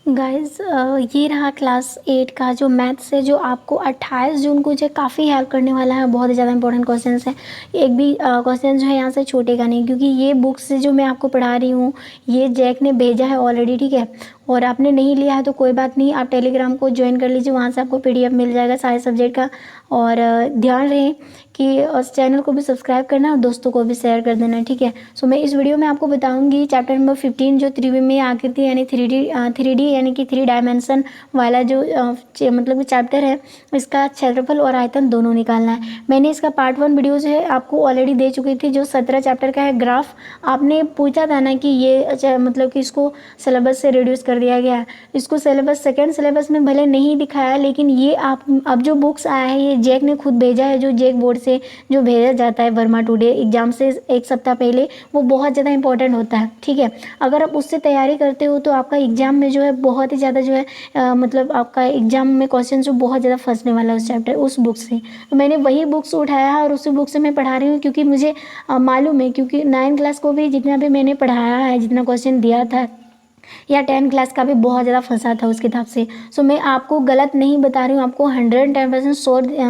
Guys ये रहा class 8 का जो मैथ्स है, जो आपको 28 जून को जो काफ़ी हेल्प करने वाला है। बहुत ही ज़्यादा इंपॉर्टेंट क्वेश्चंस हैं। एक भी क्वेश्चन जो है यहाँ से छूटेगा नहीं, क्योंकि ये बुक्स से जो मैं आपको पढ़ा रही हूँ ये जैक ने भेजा है ऑलरेडी, ठीक है। और आपने नहीं लिया है तो कोई बात नहीं, आप टेलीग्राम को ज्वाइन कर लीजिए, वहाँ से आपको PDF मिल जाएगा सारे सब्जेक्ट का। और ध्यान रहे कि उस चैनल को भी सब्सक्राइब करना और दोस्तों को भी शेयर कर देना, ठीक है। सो मैं इस वीडियो में आपको बताऊंगी चैप्टर नंबर 15 जो त्रिविमीय आकृति यानी 3D यानी कि 3 डायमेंशन वाला जो मतलब चैप्टर है, इसका क्षेत्रफल और आयतन दोनों निकालना है। मैंने इसका पार्ट 1 वीडियो जो है आपको ऑलरेडी दे चुकी थी, जो 17 चैप्टर का है ग्राफ। आपने पूछा था ना कि ये मतलब कि इसको सिलेबस से रिड्यूस कर दिया गया है। इसको सिलेबस सेकेंड सिलेबस में भले नहीं दिखाया, लेकिन ये आप अब जो बुक्स आया है ये जैक ने खुद भेजा है, जो जैक बोर्ड से जो भेजा जाता है वर्मा टुडे एग्जाम से एक सप्ताह पहले, वो बहुत ज़्यादा इंपॉर्टेंट होता है, ठीक है। अगर आप उससे तैयारी करते हो तो आपका एग्जाम में जो है बहुत ही ज़्यादा जो है मतलब आपका एग्जाम में क्वेश्चन जो बहुत ज़्यादा फंसने वाला है उस चैप्टर उस बुक से। तो मैंने वही बुक्स उठाया है और उसी बुक से मैं पढ़ा रही हूँ, क्योंकि मुझे मालूम है, क्योंकि 9 क्लास को भी जितना भी मैंने पढ़ाया है, जितना क्वेश्चन दिया था, या 10 क्लास का भी बहुत ज़्यादा फंसा था उस किताब से। सो मैं आपको गलत नहीं बता रही हूँ, आपको 110%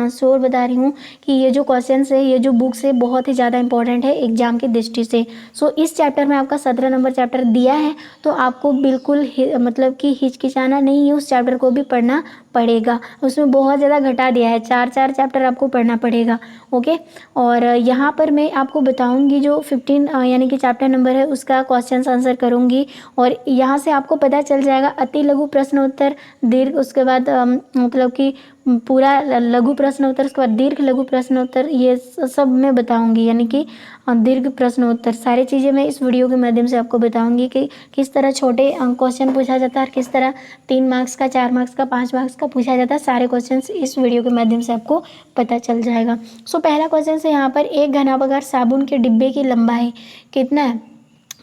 श्योर बता रही हूँ कि ये जो क्वेश्चन है, ये जो बुक्स है, बहुत ही ज़्यादा इंपॉर्टेंट है एग्जाम की दृष्टि से। सो इस चैप्टर में आपका 17 नंबर चैप्टर दिया है, तो आपको बिल्कुल मतलब कि हिचकिचाना नहीं है, उस चैप्टर को भी पढ़ना पड़ेगा। उसमें बहुत ज़्यादा घटा दिया है, 4 चैप्टर आपको पढ़ना पड़ेगा, ओके। और यहाँ पर मैं आपको बताऊँगी जो 15 यानी कि चैप्टर नंबर है उसका क्वेश्चन आंसर करूँगी। और यहाँ से आपको पता चल जाएगा अति लघु प्रश्न उत्तर, दीर्घ, उसके बाद मतलब कि पूरा लघु प्रश्न उत्तर, उसके बाद दीर्घ लघु प्रश्न उत्तर, ये सब मैं बताऊंगी। यानी कि दीर्घ प्रश्न उत्तर सारी चीज़ें मैं इस वीडियो के माध्यम से आपको बताऊंगी कि किस तरह छोटे क्वेश्चन पूछा जाता है और किस तरह 3 मार्क्स का, 4 मार्क्स का, 5 मार्क्स का पूछा जाता है। सारे क्वेश्चन इस वीडियो के माध्यम से आपको पता चल जाएगा। सो पहला क्वेश्चन है यहाँ पर, एक घनाभार साबुन के डिब्बे की लंबाई कितना है?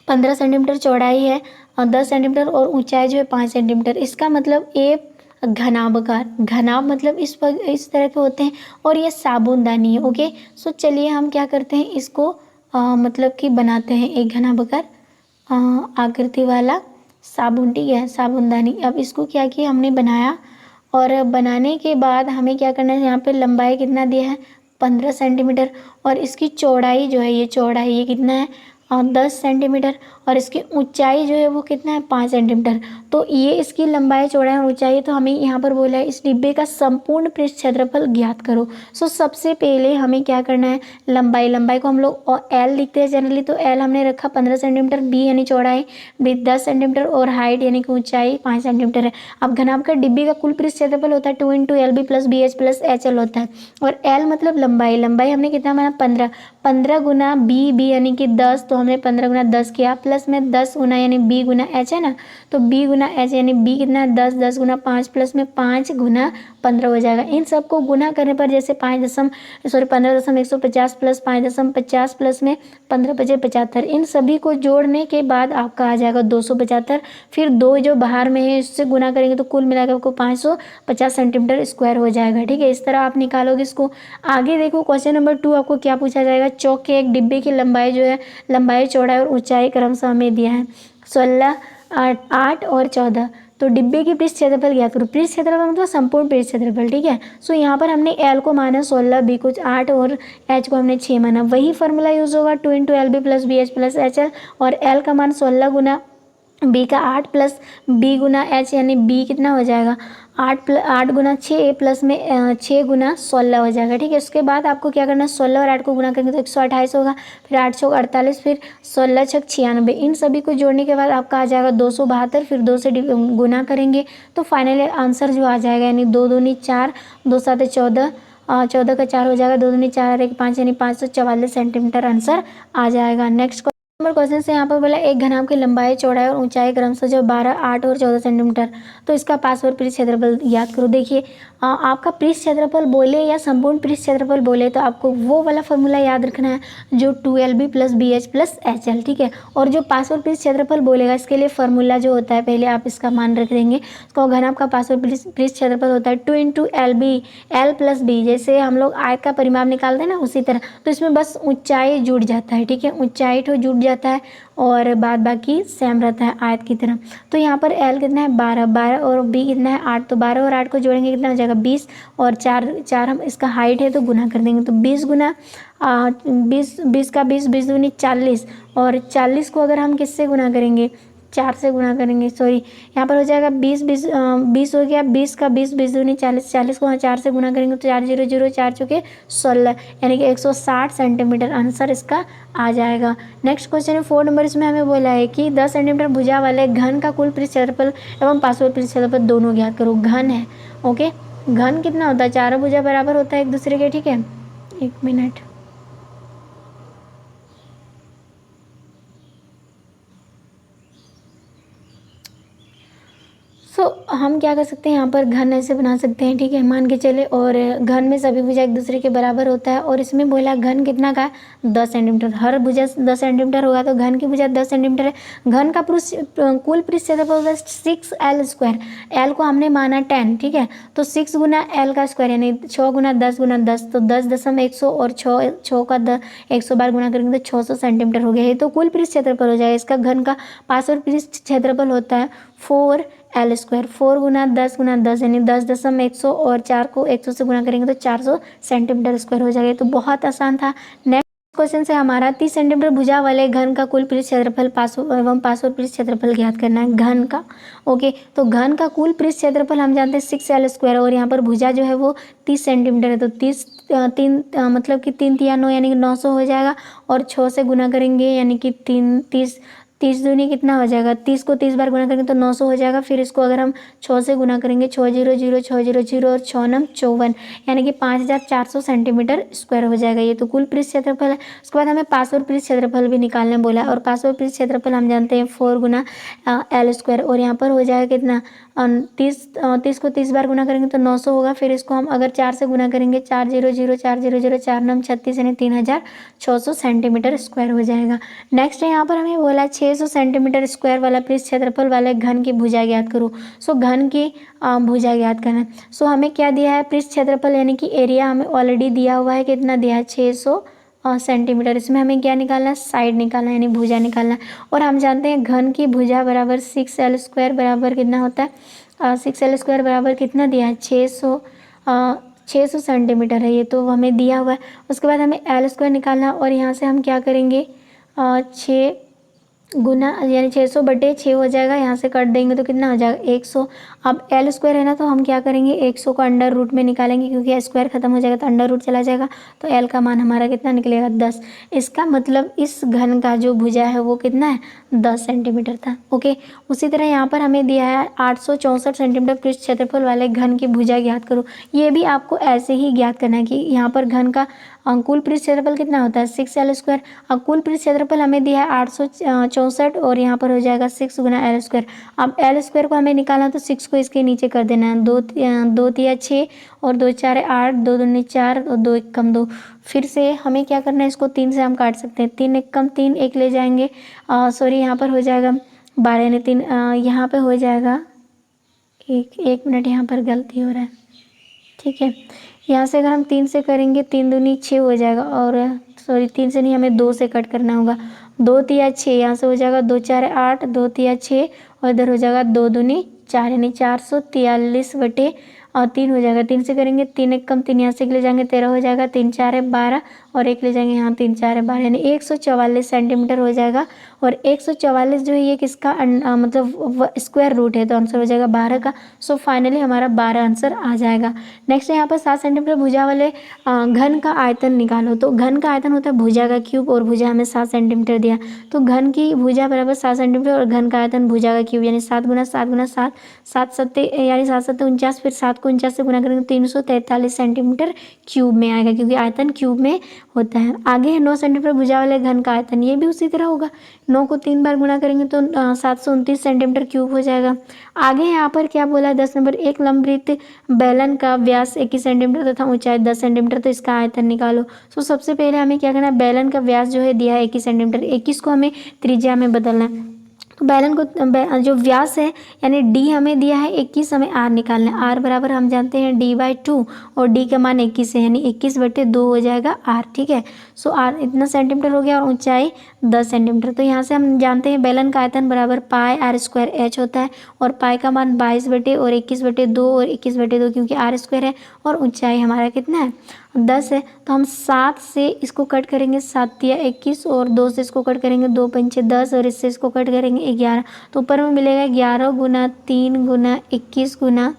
15 सेंटीमीटर चौड़ाई है और 10 सेंटीमीटर और ऊंचाई जो है 5 सेंटीमीटर। इसका मतलब एक घनाभकार, घनाभ मतलब इस तरह के होते हैं, और ये साबुनदानी है, ओके। सो चलिए हम क्या करते हैं, इसको मतलब कि बनाते हैं एक घनाभकार आकृति वाला साबुन, ठीक है, साबुनदानी। अब इसको क्या किया हमने, बनाया। और बनाने के बाद हमें क्या करना है, यहाँ पे लंबाई कितना दिया है, 15 सेंटीमीटर। और इसकी चौड़ाई जो है, ये चौड़ाई ये कितना है, 10 सेंटीमीटर। और इसकी ऊंचाई जो है वो कितना है, 5 सेंटीमीटर। तो ये इसकी लंबाई, चौड़ाई और ऊंचाई। तो हमें यहाँ पर बोला है इस डिब्बे का संपूर्ण पृष्ठ क्षेत्रफल ज्ञात करो। सो सबसे पहले हमें क्या करना है, लंबाई को हम लोग L लिखते हैं जनरली, तो L हमने रखा 15 सेंटीमीटर, B यानी चौड़ाई, B 10 सेंटीमीटर और हाइट यानी कि ऊंचाई 5 सेंटीमीटर है। अब घनाभकार डिब्बे का कुल पृष्ठ क्षेत्रफल होता है 2 × LB + BH + HL होता है। और L मतलब लंबाई हमने कितना माना, 15 गुना B यानी कि 10, तो हमने 15 गुना 10 किया, प्लस में 10 गुना यानी B गुना H है ना, तो B गुना H यानी B कितना, 10 गुना 5 प्लस में 5 गुना 15 हो जाएगा। इन सबको गुना करने पर जैसे 15.150 प्लस 5.50 प्लस में 15×5 = 75, इन सभी को जोड़ने के बाद आपका आ जाएगा 275। फिर 2 जो बाहर में है इससे गुना करेंगे तो कुल मिलाकर आपको 550 सेंटीमीटर स्क्वायर हो जाएगा, ठीक है। इस तरह आप निकालोगे इसको। आगे देखो क्वेश्चन नंबर 2 आपको क्या पूछा जाएगा, चौक के एक डिब्बे की लंबाई जो है, लंबाई, चौड़ाई और ऊंचाई क्रमशः हमें दिया है 16, 8 और 14। तो डिब्बे की पृष्ठ क्षेत्रफल ज्ञात करो। पृष्ठ क्षेत्रफल मतलब संपूर्ण पृष्ठ क्षेत्रफल, ठीक है। सो यहाँ पर हमने L को माना 16, B को 8 और H को हमने 6 माना। वही फॉर्मूला यूज होगा 2 × LB + BH + HL। और L का मान 16 गुना B का 8 प्लस B गुना H यानी B कितना हो जाएगा, 8 गुना 6 प्लस में 6 गुना 16 हो जाएगा, ठीक है। उसके बाद आपको क्या करना है, 16 और 8 को गुना करेंगे तो 128 होगा, फिर 8 × 48, फिर 16 × 6 = 96। इन सभी को जोड़ने के बाद आपका आ जाएगा 272, फिर 2 से गुना करेंगे तो फाइनल आंसर जो आ जाएगा, यानी 2 दूनी 4, 2 7 14, 14 का 4 हो जाएगा, 2 दूनी 4 और 1 5 यानी 544 सेंटीमीटर आंसर आ जाएगा। नेक्स्ट नंबर क्वेश्चन से यहाँ पर बोला एक घनाभ की लंबाई, चौड़ाई और ऊंचाई क्रमशः जो 12, 8 और 14 सेंटीमीटर, तो इसका पार्श्व पृष्ठ क्षेत्रफल याद करो। देखिए आपका पृष्ठ क्षेत्रफल बोले या संपूर्ण पृष्ठ क्षेत्रफल बोले तो आपको वो वाला फॉर्मूला याद रखना है जो 2LB + BH + HL, ठीक है। और जो पार्श्व पृष्ठ क्षेत्रफल बोलेगा इसके लिए फॉर्मूला जो होता है, पहले आप इसका मान रख देंगे। तो घनाभ का पार्श्व पृष्ठ क्षेत्रफल होता है 2 × LB L + B, जैसे हम लोग आयत का परिमाप निकालते हैं ना, उसी तरह। तो इसमें बस ऊंचाई जुड़ जाता है, ठीक है, ऊंचाई तो जुड़ जाता है और बाद बाकी सेम रहता है आयत की तरह। तो यहाँ पर एल कितना है 12, 12 और बी कितना है 8, तो 12 और 8 को जोड़ेंगे कितना हो जाएगा 20, और 4 हम इसका हाइट है तो गुना कर देंगे, तो 20 गुना 20, 20 का 20, 20 दूनी 40, और 40 को अगर हम किससे गुना करेंगे 4 से गुना करेंगे, सॉरी यहाँ पर हो जाएगा 20, 20 20 हो गया, 20 का 20, 20 दूनी 40, 40 को 4 से गुना करेंगे तो 4 0 0 4 चुके 16, यानी कि 160 सेंटीमीटर आंसर इसका आ जाएगा। नेक्स्ट क्वेश्चन है 4 नंबर, इसमें हमें बोला है कि 10 सेंटीमीटर भुजा वाले घन का कुल पृष्ठ क्षेत्रफल एवं पार्श्व पृष्ठ क्षेत्रफल दोनों ज्ञात करो। घन है, ओके, घन कितना होता है, चारों भुजा बराबर होता है एक दूसरे के, ठीक है, 1 मिनट। हम क्या कर सकते हैं, यहाँ पर घन ऐसे बना सकते हैं, ठीक है, मान के चले, और घन में सभी भुजा एक दूसरे के बराबर होता है, और इसमें बोला घन कितना का 10 सेंटीमीटर, हर भुजा 10 सेंटीमीटर होगा तो घन की भुजा 10 सेंटीमीटर है। घन का कुल पृष्ठ क्षेत्रफल होता है 6l², एल को हमने माना 10, ठीक है, तो 6 गुना एल का स्क्वायर यानी 6 गुना 10 गुना 10, तो 10,100 और 6 का 100 बार गुना करेंगे तो 600 सेंटीमीटर हो गया। ये तो कुल पृष्ठ क्षेत्रफल हो जाएगा। इसका घन का पार्श्व पृष्ठ क्षेत्रफल होता है 4l², 4 गुना 10 गुना 10 यानी 10,100, और 4 को 100 से गुना करेंगे तो 400 सेंटीमीटर स्क्वायर हो जाएगा। तो बहुत आसान था। नेक्स्ट क्वेश्चन से हमारा 30 सेंटीमीटर भुजा वाले घन का कुल पृष्ठ क्षेत्रफल एवं पार्श्व पृष्ठ क्षेत्रफल ज्ञात करना है घन का। ओके, तो घन का कुल पृष्ठ क्षेत्रफल हम जानते हैं 6l², और यहाँ पर भुजा जो है वो 30 सेंटीमीटर है, तो 30 मतलब कि 3 तिया 9 यानी कि 900 हो जाएगा, और 6 से गुना करेंगे यानी कि 30 दूनी कितना हो जाएगा, 30 को 30 बार गुना करेंगे तो 900 हो जाएगा। फिर इसको अगर हम 6 से गुना करेंगे 6 0 0 6 0 0 और 6 9 54 यानी कि 5400 सेंटीमीटर स्क्वायर हो जाएगा। ये तो कुल पृष्ठ क्षेत्रफल है। उसके बाद हमें पार्श्व पृष्ठ क्षेत्रफल भी निकालने बोला है, और पार्श्व पृष्ठ क्षेत्रफल हम जानते हैं 4 गुना l², और यहाँ पर हो जाएगा कितना 30 को 30 बार गुना करेंगे तो 900 होगा। फिर इसको हम अगर 4 से गुना करेंगे 4 0 0 4 0 0 4 9 36 यानी 3600 सेंटीमीटर स्क्वायर हो जाएगा। नेक्स्ट है यहाँ पर हमें बोला 600 सेंटीमीटर स्क्वायर वाला पृष्ठ क्षेत्रफल वाले घन की भुजा ज्ञात करो। सो घन की भुजा ज्ञात करना है। सो हमें क्या दिया है, पृष्ठ क्षेत्रफल यानी कि एरिया हमें ऑलरेडी दिया हुआ है, कितना दिया है 600 सेंटीमीटर। इसमें हमें क्या निकालना है, साइड निकालना है यानी भुजा निकालना है, और हम जानते हैं घन की भुजा बराबर 6l² बराबर कितना होता है 6l² बराबर कितना दिया है 600 सेंटीमीटर है, ये तो हमें दिया हुआ है। उसके बाद हमें l² निकालना है, और यहाँ से हम क्या करेंगे 6 गुना यानी 600/6 हो जाएगा, यहाँ से कट देंगे तो कितना हो जाएगा 100। अब l² है ना, तो हम क्या करेंगे 100 को अंडर रूट में निकालेंगे, क्योंकि स्क्वायर खत्म हो जाएगा तो अंडर रूट चला जाएगा, तो l का मान हमारा कितना निकलेगा 10। इसका मतलब इस घन का जो भुजा है वो कितना है 10 सेंटीमीटर था। ओके, उसी तरह यहाँ पर हमें दिया है 864 सेंटीमीटर पृष्ठ क्षेत्रफल वाले घन की भुजा ज्ञात करो। ये भी आपको ऐसे ही ज्ञात करना है कि यहाँ पर घन का कुल पृष्ठ क्षेत्रफल कितना होता है 6l², और कुल पृष्ठ क्षेत्रफल हमें दिया है 864, और यहाँ पर हो जाएगा 6 गुना l²। अब l² को हमें निकालना तो 6 को इसके नीचे कर देना है, 2 तिया 6 और 2 4 8, 2 दूनी 4 और 2 1 कम 2। फिर से हमें क्या करना है, इसको 3 से हम काट सकते हैं, 3 1 कम 3, 1 ले जाएंगे, सॉरी यहाँ पर हो जाएगा 12 यानी 3, यहाँ पर हो जाएगा 1 मिनट, यहाँ पर गलती हो रहा है, ठीक है। यहाँ से अगर हम 3 से करेंगे 3 दूनी 6 हो जाएगा, और सॉरी 3 से नहीं, हमें 2 से कट करना होगा, 2 तिया 6, यहाँ से हो जाएगा 2 4 8, 2 तिया 6 और इधर हो जाएगा 2 दूनी 4 यानी 443/3 हो जाएगा। 3 से करेंगे 3 1 कम 3, यहाँ से ले जाएंगे 13 हो जाएगा, 3 4 है 12 और 1 ले जाएंगे यहाँ 3 4 है 12 यानी 144 सेंटीमीटर हो जाएगा। और 144 जो है ये किसका मतलब स्क्वायर रूट है, तो आंसर हो जाएगा 12 का। सो फाइनली हमारा 12 आंसर आ जाएगा। नेक्स्ट है यहाँ पर 7 सेंटीमीटर भुजा वाले घन का आयतन निकालो। तो घन का आयतन होता है भुजा का क्यूब, और भुजा हमें 7 सेंटीमीटर दिया, तो घन की भुजा बराबर 7 सेंटीमीटर और घन का आयतन भुजा का क्यूब यानी 7 गुना 7 गुना 7, 7 सत्ते यानी 7 सत्ते 49, फिर 7 को 49 से गुना करेंगे 343 सेंटीमीटर क्यूब में आएगा, क्योंकि आयतन क्यूब में होता है। आगे है 9 सेंटीमीटर भुजा वाले घन का आयतन, ये भी उसी तरह होगा, 9 को 3 बार गुना करेंगे तो 729 सेंटीमीटर क्यूब हो जाएगा। आगे यहाँ पर क्या बोला है 10 नंबर, एक लंबवृत्त बेलन का व्यास 21 सेंटीमीटर तथा ऊंचाई 10 सेंटीमीटर, तो इसका आयतन निकालो। तो सबसे पहले हमें क्या करना है, बेलन का व्यास जो है दिया है 21 सेंटीमीटर, 21 को हमें त्रिज्या में बदलना है। तो बेलन को जो व्यास है यानी डी हमें दिया है 21, हमें आर निकालना है। आर बराबर हम जानते हैं d/2 और डी का मान 21 है यानी 21/2 हो जाएगा आर। ठीक है, सो आर इतना सेंटीमीटर हो गया और ऊंचाई 10 सेंटीमीटर। तो यहाँ से हम जानते हैं बेलन का आयतन बराबर पाई आर स्क्वायर एच होता है और पाई का मान 22 और 21/2 और 21/2 क्योंकि आर स्क्वायर है और ऊंचाई हमारा कितना है 10 है। तो हम 7 से इसको कट करेंगे, 7 या 21 और 2 से इसको कट करेंगे, 2 पंचे 10 और इससे इसको कट करेंगे 11। तो ऊपर में मिलेगा 11 गुना 3 गुना 21 गुना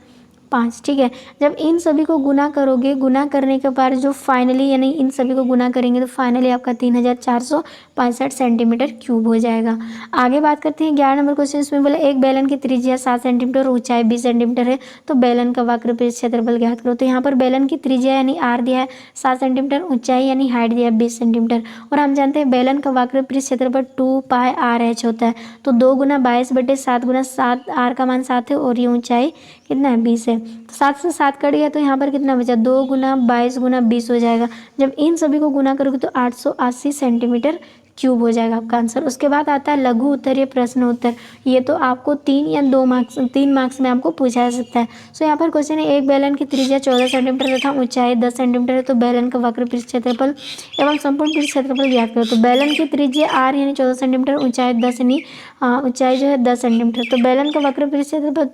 5। ठीक है, जब इन सभी को गुना करोगे, गुना करने के बाद जो फाइनली यानी इन सभी को गुना करेंगे तो फाइनली आपका 3465 सेंटीमीटर क्यूब हो जाएगा। आगे बात करते हैं 11 नंबर क्वेश्चन में बोला एक बेलन की त्रिज्या 7 सेंटीमीटर और ऊंचाई 20 सेंटीमीटर है तो बेलन का वक्र पृष्ठ क्षेत्रफल ज्ञात करो। तो यहाँ पर बेलन की त्रिज्या यानी आर दिया है 7 सेंटीमीटर, ऊंचाई यानी हाइट दिया है 20 सेंटीमीटर और हम जानते हैं बेलन का वक्र पृष्ठ क्षेत्रफल 2πr/h होता है। तो 2 गुना 22/7 गुना 7, आर का मान 7 है और ये ऊंचाई कितना है 20 है। तो 7 से 7 कट गया तो यहाँ पर कितना बचा 2 गुना 22 गुना 20 हो जाएगा। जब इन सभी को गुना करोगे तो 880 सेंटीमीटर क्यूब हो जाएगा आपका आंसर। उसके बाद आता है लघु उत्तर या प्रश्न उत्तर। ये तो आपको 3 या 2 मार्क्स 3 मार्क्स में आपको पूछा जा सकता है। सो यहाँ पर क्वेश्चन है एक बेलन की त्रिज्या 14 सेंटीमीटर तथा ऊंचाई 10 सेंटीमीटर है तो बेलन का वक्र पृष्ठ क्षेत्रफल एवं संपूर्ण पृष्ठ क्षेत्रफल ज्ञात करो। तो बेलन की त्रिज्या आर यानी 14 सेंटीमीटर, ऊंचाई 10 यानी ऊंचाई जो है 10 सेंटीमीटर। तो बेलन का वक्र पृष्ठ क्षेत्रफल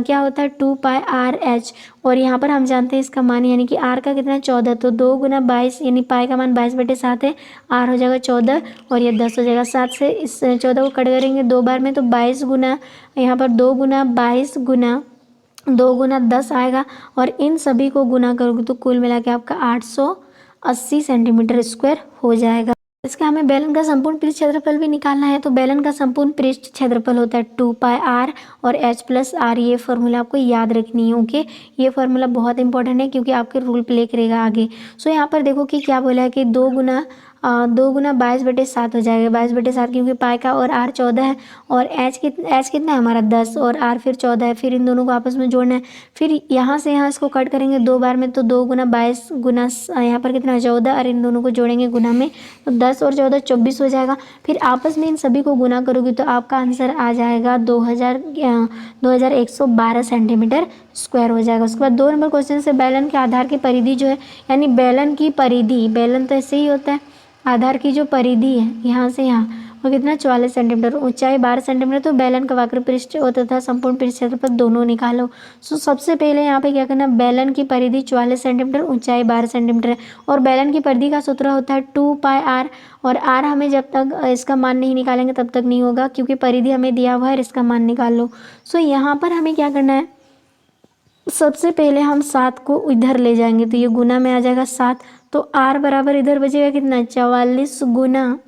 क्या होता है 2πr/h और यहाँ पर हम जानते हैं इसका मान यानी कि आर का कितना है 14। तो 2 गुना 22 यानी पाई का मान 22/7 है, आर हो जाएगा 14 और ये 10 हो जाएगा। 7 से इस 14 को कट करेंगे 2 बार में तो 22 गुना यहाँ पर 2 गुना 22 गुना 2 गुना 10 आएगा और इन सभी को गुना करोगे तो कुल मिला के आपका 880 सेंटीमीटर स्क्वायर हो जाएगा। इसका हमें बेलन का संपूर्ण पृष्ठ क्षेत्रफल भी निकालना है। तो बेलन का संपूर्ण पृष्ठ क्षेत्रफल होता है 2πr और h+r। ये फॉर्मूला आपको याद रखनी है। ओके, ये फॉर्मूला बहुत इंपॉर्टेंट है क्योंकि आपके रूल प्ले करेगा आगे। सो यहाँ पर देखो कि क्या बोला है कि 2 गुना 22/7 हो जाएगा 22/7 क्योंकि पाई का और आर 14 है और एच कितना है हमारा 10 और आर फिर 14 है। फिर इन दोनों को आपस में जोड़ना है। फिर यहाँ से यहाँ इसको कट करेंगे 2 बार में तो 2 गुना 22 गुना यहाँ पर कितना 14 और इन दोनों को जोड़ेंगे गुना में तो 10 और 14 24 हो जाएगा। फिर आपस में इन सभी को गुना करोगे तो आपका आंसर आ जाएगा 2112 सेंटीमीटर स्क्वायर हो जाएगा। उसके बाद 2 नंबर क्वेश्चन से बेलन के आधार की परिधि जो है यानी बेलन की परिधि, बेलन तो ऐसे ही होता है, आधार की जो परिधि है यहाँ से यहाँ वो कितना 44 सेंटीमीटर, ऊंचाई 12 सेंटीमीटर। तो बेलन का वक्र पृष्ठ और तथा संपूर्ण पृष्ठ क्षेत्रफल दोनों निकालो। सो सबसे पहले यहाँ पे क्या करना, बेलन की परिधि 44 सेंटीमीटर, ऊंचाई 12 सेंटीमीटर है और बेलन की परिधि का सूत्र होता है 2πr और r हमें जब तक इसका मान नहीं निकालेंगे तब तक नहीं होगा क्योंकि परिधि हमें दिया हुआ है, इसका मान निकाल लो। सो यहाँ पर हमें क्या करना है, सबसे पहले हम 7 को इधर ले जाएंगे तो ये गुना में आ जाएगा 7। तो r बराबर इधर बचेगा कितना 44 गुना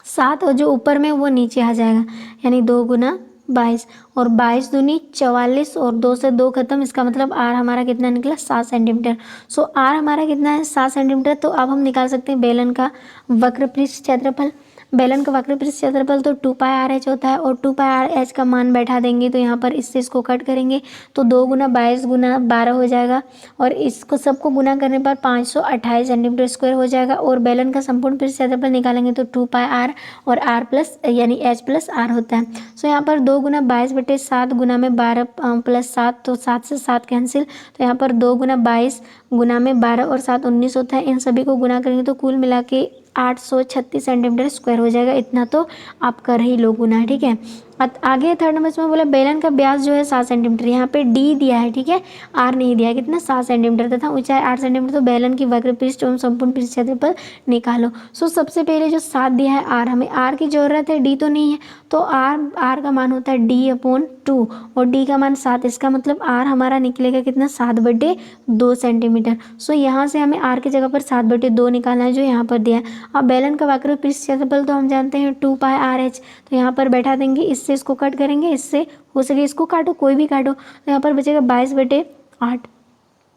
7 और जो ऊपर में वो नीचे आ जाएगा यानी 2 गुना 22 और 22 दूनी 44 और 2 से 2 खत्म। इसका मतलब r हमारा कितना निकला 7 सेंटीमीटर। सो r हमारा कितना है 7 सेंटीमीटर। तो अब हम निकाल सकते हैं बेलन का वक्र पृष्ठ क्षेत्रफल। बेलन का वक्र पृष्ठ क्षेत्रफल तो 2πr/h होता है और 2πr/h का मान बैठा देंगे तो यहाँ पर इससे इसको कट करेंगे तो 2 गुना 22 गुना 12 हो जाएगा और इसको सबको गुना करने पर 528 सेंटीमीटर स्क्वायर हो जाएगा। और बेलन का संपूर्ण पृष्ठ क्षेत्रफल निकालेंगे तो 2πr और r प्लस यानी h+r होता है। सो यहाँ पर 2 गुना 22/7 गुना में 12 + 7 तो 7 से 7 कैंसिल। तो यहाँ पर 2 गुना 22 गुना में 12 और 7 19 होता है। इन सभी को गुना करेंगे तो कुल मिला के 836 सेंटीमीटर स्क्वायर हो जाएगा। इतना तो आप कर ही लो गुना, ठीक है। आगे 3rd नंबर में बोला बेलन का व्यास जो है 7 सेंटीमीटर, यहाँ पे डी दिया है, ठीक है, आर नहीं दिया है, कितना 7 सेंटीमीटर तथा ऊंचाई 8 सेंटीमीटर। तो बेलन की वक्र पृष्ठ एवं संपूर्ण पृष्ठ क्षेत्रफल निकालो। सो सबसे पहले जो 7 दिया है आर, हमें आर की जरूरत है, डी तो नहीं है। तो आर का मान होता है d/2 और डी का मान 7। इसका मतलब आर हमारा निकलेगा कितना 7/2 सेंटीमीटर। सो यहाँ से हमें आर की जगह पर 7/2 निकालना है जो यहाँ पर दिया है। अब बेलन का वक्र पृष्ठ क्षेत्रफल तो हम जानते हैं 2πr/h। तो यहाँ पर बैठा देंगे, इससे इसको कट करेंगे, इससे हो सके इसको काटो, कोई भी काटो। तो यहाँ पर बचेगा 22/8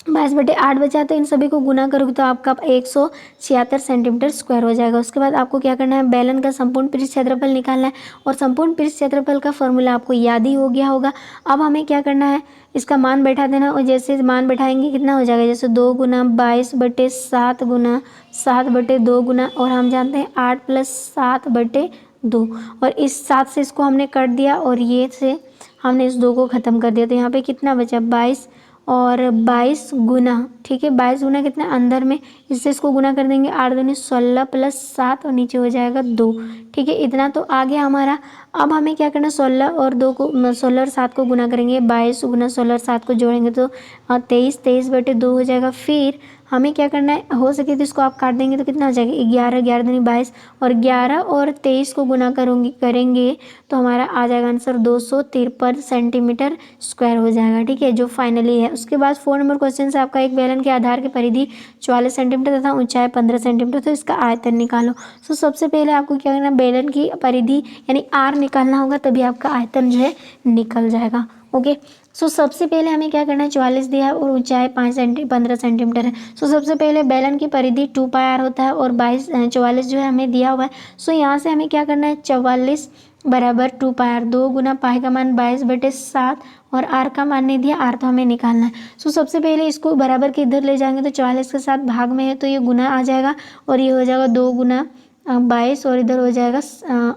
22/8 बचा। तो इन सभी को गुना करोगे तो आपका 176 सेंटीमीटर स्क्वायर हो जाएगा। उसके बाद आपको क्या करना है, बेलन का संपूर्ण पृष्ठ क्षेत्रफल निकालना है और संपूर्ण पृष्ठ क्षेत्रफल का फॉर्मूला आपको याद ही हो गया होगा। अब हमें क्या करना है, इसका मान बैठा देना और जैसे मान बैठाएंगे कितना हो जाएगा, जैसे 2 गुना 22/7 गुना 7/2 गुना और हम जानते हैं 8 + 7/2 2। और इस 7 से इसको हमने काट दिया और ये से हमने इस 2 को ख़त्म कर दिया। तो यहाँ पे कितना बचा 22 और 22 गुना, ठीक है 22 गुना कितना अंदर में, इससे इसको गुना कर देंगे 8 दूनी 16 प्लस 7 और नीचे हो जाएगा 2। ठीक है, इतना तो आ गया हमारा। अब हमें क्या करना, 16 और 2 को 16 और 7 को गुना करेंगे, 22 गुना 16 और 7 को जोड़ेंगे तो 23, 23 बटे 2 हो जाएगा। फिर हमें क्या करना है, हो सके तो इसको आप काट देंगे तो कितना आ जाएगा 11, 11 दूनी 22 और 11 और 23 को गुना करेंगे तो हमारा आ जाएगा आंसर 253 सेंटीमीटर स्क्वायर हो जाएगा। ठीक है, जो फाइनली है। उसके बाद 4 नंबर क्वेश्चन से आपका एक बेलन के आधार की परिधि 44 सेंटीमीटर तथा ऊंचाई 15 सेंटीमीटर, तो इसका आयतन निकालो। सो सबसे पहले आपको क्या करना है, बेलन की परिधि यानी आर निकालना होगा, तभी आपका आयतन जो है निकल जाएगा। ओके, सो सबसे पहले हमें क्या करना है, 44 दिया है और ऊंचाई 15 सेंटीमीटर है। सो सबसे पहले बेलन की परिधि 2πr होता है और 44 जो है हमें दिया हुआ है। सो यहाँ से हमें क्या करना है, 44 बराबर 2πr, 2 गुना पाई का मान 22/7 और आर का मान नहीं दिया, आर तो हमें निकालना है। सो सबसे पहले इसको बराबर के इधर ले जाएंगे तो 44 के साथ भाग में है तो ये गुना आ जाएगा और ये हो जाएगा 2 गुना 22 और इधर हो जाएगा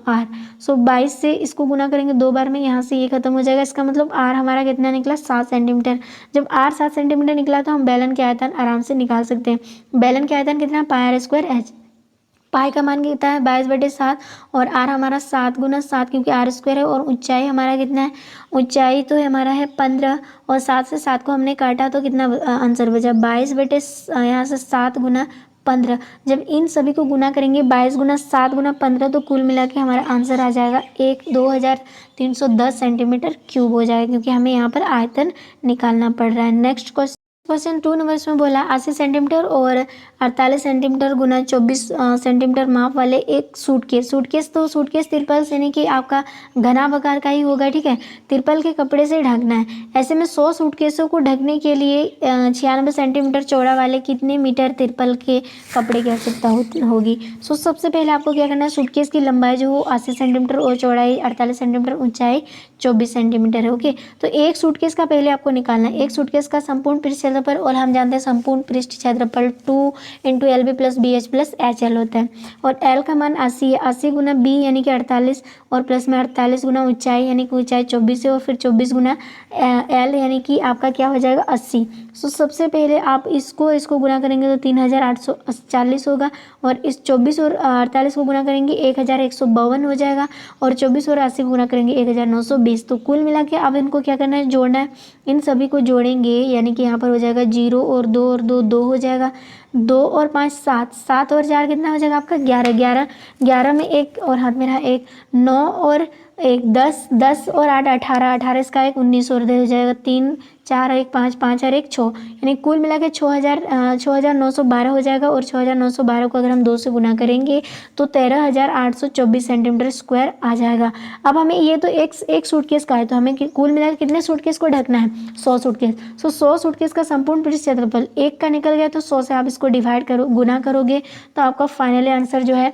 आर। सो 22 से इसको गुना करेंगे 2 बार में, यहाँ से ये खत्म हो जाएगा। इसका मतलब आर हमारा कितना निकला, 7 सेंटीमीटर। जब आर 7 सेंटीमीटर निकला तो हम बेलन के आयतन आराम से निकाल सकते हैं। बेलन के आयतन कितना, πr²h, पाई का मान कितना है 22/7 और आर हमारा 7 गुना 7 क्योंकि r² है। और ऊंचाई हमारा कितना है, ऊंचाई तो हमारा है 15 और 7 से 7 को हमने काटा तो कितना आंसर बचा 22/यहाँ से 7 गुना 15। जब इन सभी को गुना करेंगे 22 गुना 7 गुना 15 तो कुल मिला के हमारा आंसर आ जाएगा 2310 सेंटीमीटर क्यूब हो जाएगा, क्योंकि हमें यहाँ पर आयतन निकालना पड़ रहा है। नेक्स्ट क्वेश्चन 2 नंबर में बोला 80 सेंटीमीटर और 48 सेंटीमीटर गुना 24 सेंटीमीटर माप वाले एक सूटकेस तो सूटकेस तिरपल यानी कि आपका घना आकार का ही होगा। ठीक है, तिरपल के कपड़े से ढकना है। ऐसे में 100 सूटकेसों को ढकने के लिए 96 सेंटीमीटर चौड़ा वाले कितने मीटर तिरपल के कपड़े की आवश्यकता होगी। सो सबसे पहले आपको क्या करना है, सूटकेस की लंबाई जो हो 80 सेंटीमीटर और चौड़ाई 48 सेंटीमीटर, ऊंचाई 24 सेंटीमीटर है। ओके, तो एक सूटकेस का पहले आपको निकालना है। एक सूटकेस का संपूर्ण पृष्ठ क्षेत्रफल, और हम जानते हैं संपूर्ण पृष्ठ क्षेत्रफल 2 × LB + BH + HL होता है। और L का मान 80 है, 80 गुना B यानी कि 48 और प्लस में 48 गुना ऊंचाई यानी कि ऊंचाई 24 है और फिर 24 गुना L यानी कि आपका क्या हो जाएगा 80। सो सबसे पहले आप इसको गुना करेंगे तो 3840 होगा और इस 24 और 48 को गुना करेंगे 1152 हो जाएगा और 24 और 80 को गुना करेंगे 1920। तो कुल मिला के अब इनको क्या करना है, जोड़ना है। इन सभी को जोड़ेंगे यानी कि यहाँ पर हो जाएगा 0 और 2 और 2 2 हो जाएगा, 2 और 5 7, 7 और 4 कितना हो जाएगा आपका 11, 11 में एक और हाथ में रहा 1, 9 और 1 10, 10 और 8 18, 18 इसका 1 19 और 2 हो जाएगा 3 4 1 5 5 और 1 6, यानी कुल मिला के 6912 हो जाएगा। और 6912 को अगर हम 2 से गुना करेंगे तो 13824 सेंटीमीटर स्क्वायर आ जाएगा। अब हमें ये तो एक सूटकेस का है, तो हमें कुल मिला के कितने सूटकेस को ढकना है, 100 सूटकेस। सो 100 सूटकेस का संपूर्ण पृष्ठ क्षेत्रफल 1 का निकल गया तो 100 से आप इसको डिवाइड गुना करोगे तो आपका फाइनली आंसर जो है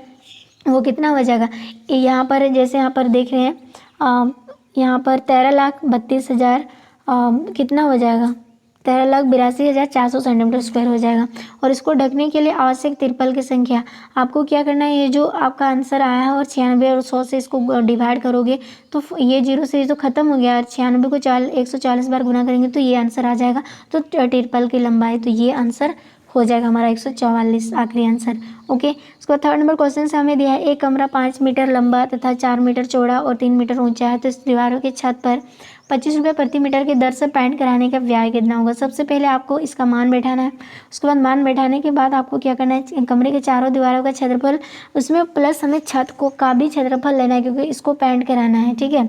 वो कितना हो जाएगा। यहाँ पर जैसे यहाँ पर देख रहे हैं यहाँ पर 13,32,000 कितना हो जाएगा 13,82,400 सेंटीमीटर स्क्वायर हो जाएगा। और इसको ढकने के लिए आवश्यक तिरपल की संख्या आपको क्या करना है, ये जो आपका आंसर आया है और 96 और 100 से इसको डिवाइड करोगे तो ये 0 से तो खत्म हो गया। 96 को 140 बार गुना करेंगे तो ये आंसर आ जाएगा। तो तिरपल की लंबाई तो ये आंसर हो जाएगा हमारा 144 आखिरी आंसर। ओके, उसको 3rd नंबर क्वेश्चन से हमें दिया है एक कमरा 5 मीटर लंबा तथा 4 मीटर चौड़ा और 3 मीटर ऊंचा है, तो इस दीवारों की छत पर 25 रुपये प्रति मीटर की दर से पेंट कराने का व्यय कितना होगा। सबसे पहले आपको इसका मान बैठाना है। उसके बाद मान बैठाने के बाद आपको क्या करना है, कमरे के चारों दीवारों का क्षेत्रफल उसमें प्लस हमें छत का भी क्षेत्रफल लेना है क्योंकि इसको पेंट कराना है। ठीक है,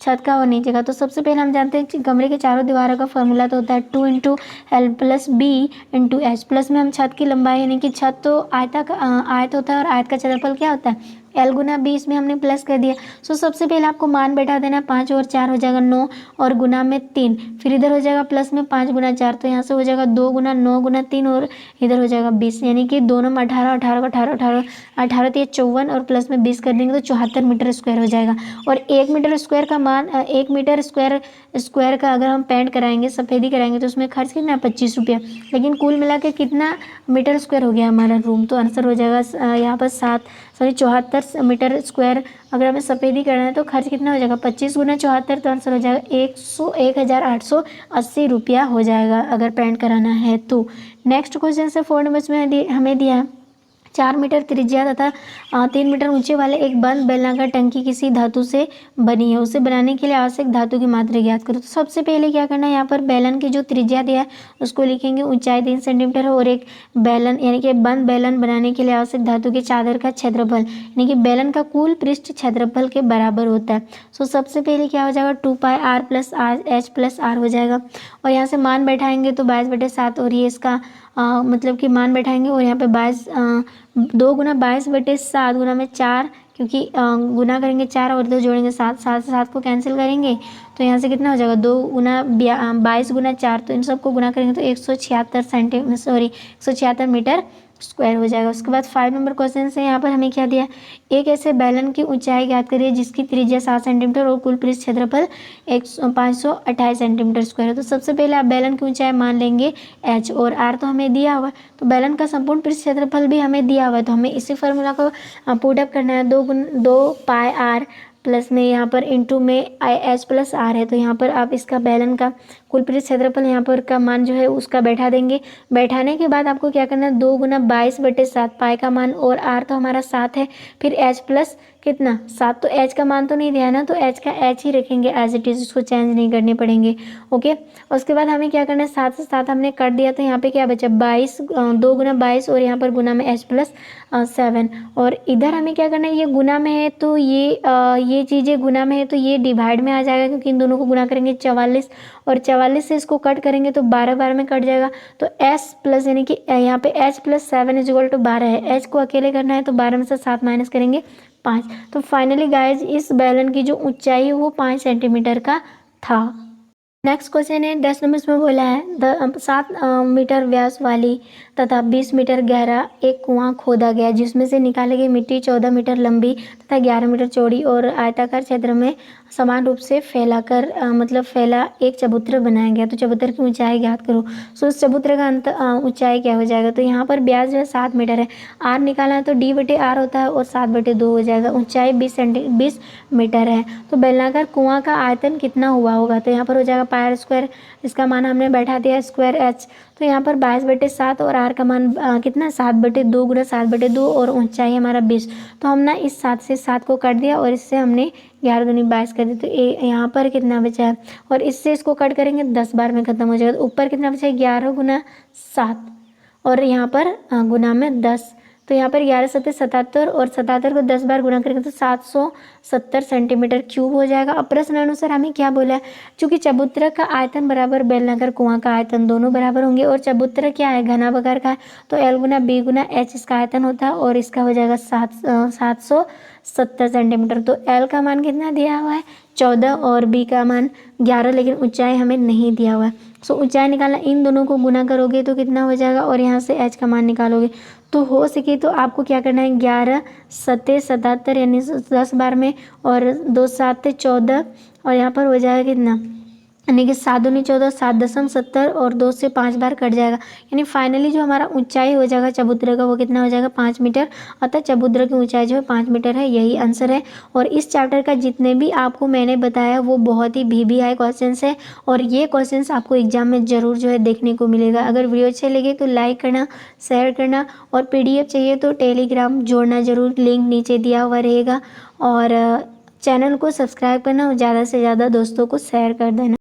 छत का और नीचे का। तो सबसे पहले हम जानते हैं कि कमरे के चारों दीवारों का फॉर्मूला तो होता है 2 × L + B × H, प्लस में हम छत की लंबाई यानी कि छत तो आयत होता है और आयत का क्षेत्रफल क्या होता है L गुना B, इसमें हमने प्लस कर दिया। सो सबसे पहले आपको मान बैठा देना है, 5 और 4 हो जाएगा 9 और गुना में 3, फिर इधर हो जाएगा प्लस में 5 गुना 4 तो यहाँ से हो जाएगा 2 गुना 9 गुना 3 और इधर हो जाएगा 20, यानी कि दोनों में 18 18 को 18 18 18 तो ये 54 और प्लस में 20 कर देंगे तो 74 मीटर स्क्वायर हो जाएगा। और 1 मीटर स्क्वायर का मान 1 मीटर स्क्वायर स्क्वायर का अगर हम पेंट कराएंगे, सफ़ेदी कराएंगे, तो उसमें खर्च कितना है 25 रुपया। लेकिन कुल मिला के कितना मीटर स्क्वायर हो गया हमारा रूम, तो आंसर हो जाएगा यहाँ पर 74 मीटर स्क्वायर। अगर हमें सफ़ेदी करना है तो खर्च कितना हो जाएगा 25 गुना 74, तो आंसर हो जाएगा 1,880 रुपया हो जाएगा अगर पेंट कराना है तो। नेक्स्ट क्वेश्चन से 4 नंबर में हमें दिया है 4 मीटर त्रिज्या तथा 3 मीटर ऊंचे वाले एक बंद बेलनाकार टंकी किसी धातु से बनी है, उसे बनाने के लिए आवश्यक धातु की मात्रा ज्ञात करो। तो सबसे पहले क्या करना है, यहाँ पर बेलन की जो त्रिज्या दिया है उसको लिखेंगे, ऊंचाई 3 सेंटीमीटर है, और एक बेलन यानी कि बंद बेलन बनाने के लिए आवश्यक धातु की चादर का क्षेत्रफल यानी कि बेलन का कुल पृष्ठ क्षेत्रफल के बराबर होता है। सो सबसे पहले क्या हो जाएगा 2πr + h + r हो जाएगा, और यहाँ से मान बैठाएंगे तो 22/7, और ये इसका मतलब कि मान बैठाएंगे, और यहाँ पे 2 गुना 22/7 गुना में 4, क्योंकि गुना करेंगे 4 और 2 जोड़ेंगे 7, 7 से 7 को कैंसिल करेंगे तो यहाँ से कितना हो जाएगा 2 गुना 22 गुना 4, तो इन सबको गुना करेंगे तो 176 मीटर स्क्वायर हो जाएगा। उसके बाद 5 नंबर क्वेश्चन से यहाँ पर हमें क्या दिया, एक ऐसे बैलन की ऊंचाई ज्ञात करिए जिसकी त्रिज्या 7 सेंटीमीटर और कुल पृष्ठ क्षेत्रफल 528 सेंटीमीटर स्क्वायर है। तो सबसे पहले आप बैलन की ऊंचाई मान लेंगे h, और r तो हमें दिया हुआ है, तो बैलन का संपूर्ण पृष्ठ क्षेत्रफल भी हमें दिया हुआ है, तो हमें इसी फार्मूला को पुटअप करना है। 2πr प्लस में यहाँ पर इंटू में h + r है, तो यहाँ पर आप इसका बैलन का कुल पृष्ठ क्षेत्रफल यहाँ पर का मान जो है उसका बैठा देंगे। बैठाने के बाद आपको क्या करना है 2 गुना 22/7, पाई का मान और r तो हमारा 7 है, फिर h प्लस कितना 7, तो h का मान तो नहीं दिया ना, तो h का h ही रखेंगे एज इट इज़, उसको चेंज नहीं करने पड़ेंगे। ओके, उसके बाद हमें क्या करना है 7 से 7 हमने कर दिया, तो यहाँ पे क्या बचा 22, 2 गुना 22 और यहाँ पर गुना में h + 7, और इधर हमें क्या करना है ये गुना में है तो ये चीज़ें गुना में है तो ये डिवाइड में आ जाएगा, क्योंकि इन दोनों को गुना करेंगे 44, और 44 से इसको कट करेंगे तो 12 में कट जाएगा, तो s प्लस यानी कि यहाँ पे h + 7 = 12 है। h को अकेले करना है तो 12 में से 7 माइनस करेंगे 5। तो फाइनली गाइज इस बैलन की जो ऊंचाई है वो 5 सेंटीमीटर का था। नेक्स्ट क्वेश्चन है 10 नंबर में बोला है 7 मीटर व्यास वाली तथा 20 मीटर गहरा एक कुआं खोदा गया जिसमें से निकाली गई मिट्टी 14 मीटर लंबी तथा 11 मीटर चौड़ी और आयताकार क्षेत्र में समान रूप से फैला एक चबूतरा बनाया गया। तो चबूतरे की ऊंचाई ज्ञात करो। सो इस चबूतरे का ऊंचाई क्या हो जाएगा, तो यहाँ पर व्यास जो है 7 मीटर है, r निकालना है तो d/r होता है और 7/2 हो जाएगा। ऊंचाई 20 मीटर है, तो बेलनाकार कुआं का आयतन कितना हुआ होगा, तो यहाँ पर हो जाएगा πr², इसका मान हमने बैठा दिया स्क्वायर h, तो यहाँ पर 22/7 और r का मान कितना 7/2 गुना 7/2 और ऊंचाई हमारा 20, तो हम ना इस 7 से 7 को काट दिया और इससे हमने 11 दूनी 22 कर दी, तो यहाँ पर कितना बचा है, और इससे इसको कट करेंगे 10 बार में खत्म हो जाएगा, तो ऊपर कितना बचा है 11 गुना 7 और यहाँ पर गुना में 10, तो यहाँ पर 11 7 77 और 77 को 10 बार गुना करेंगे तो 770 सेंटीमीटर क्यूब हो जाएगा। अब प्रश्न अनुसार हमें क्या बोला है, चूंकि चबूतरा का आयतन बराबर बेलनाकार कुआं का आयतन दोनों बराबर होंगे और चबूतरा क्या है घनाभागार का है, तो L गुना B गुना H इसका आयतन होता है और इसका हो जाएगा 770 सेंटीमीटर। तो L का मान कितना दिया हुआ है 14 और B का मान 11, लेकिन ऊंचाई हमें नहीं दिया हुआ है। सो ऊंचाई निकालना, इन दोनों को गुना करोगे तो कितना हो जाएगा और यहाँ से H का मान निकालोगे, तो हो सके तो आपको क्या करना है 11 7 77 यानी 10 बार में और 2 7 14 और यहाँ पर हो जाएगा कितना यानी कि 7 दूनी 14 7.70 और 2 से 5 बार कट जाएगा, यानी फाइनली जो हमारा ऊंचाई हो जाएगा चबूतरे का वो कितना हो जाएगा 5 मीटर। अतः चबूतरे की ऊंचाई जो है 5 मीटर है, यही आंसर है। और इस चैप्टर का जितने भी आपको मैंने बताया वो बहुत ही VBI क्वेश्चंस है और ये क्वेश्चंस आपको एग्जाम में ज़रूर जो है देखने को मिलेगा। अगर वीडियो अच्छे लगे तो लाइक करना, शेयर करना और PDF चाहिए तो टेलीग्राम जोड़ना ज़रूर, लिंक नीचे दिया हुआ रहेगा। और चैनल को सब्सक्राइब करना और ज़्यादा से ज़्यादा दोस्तों को शेयर कर देना।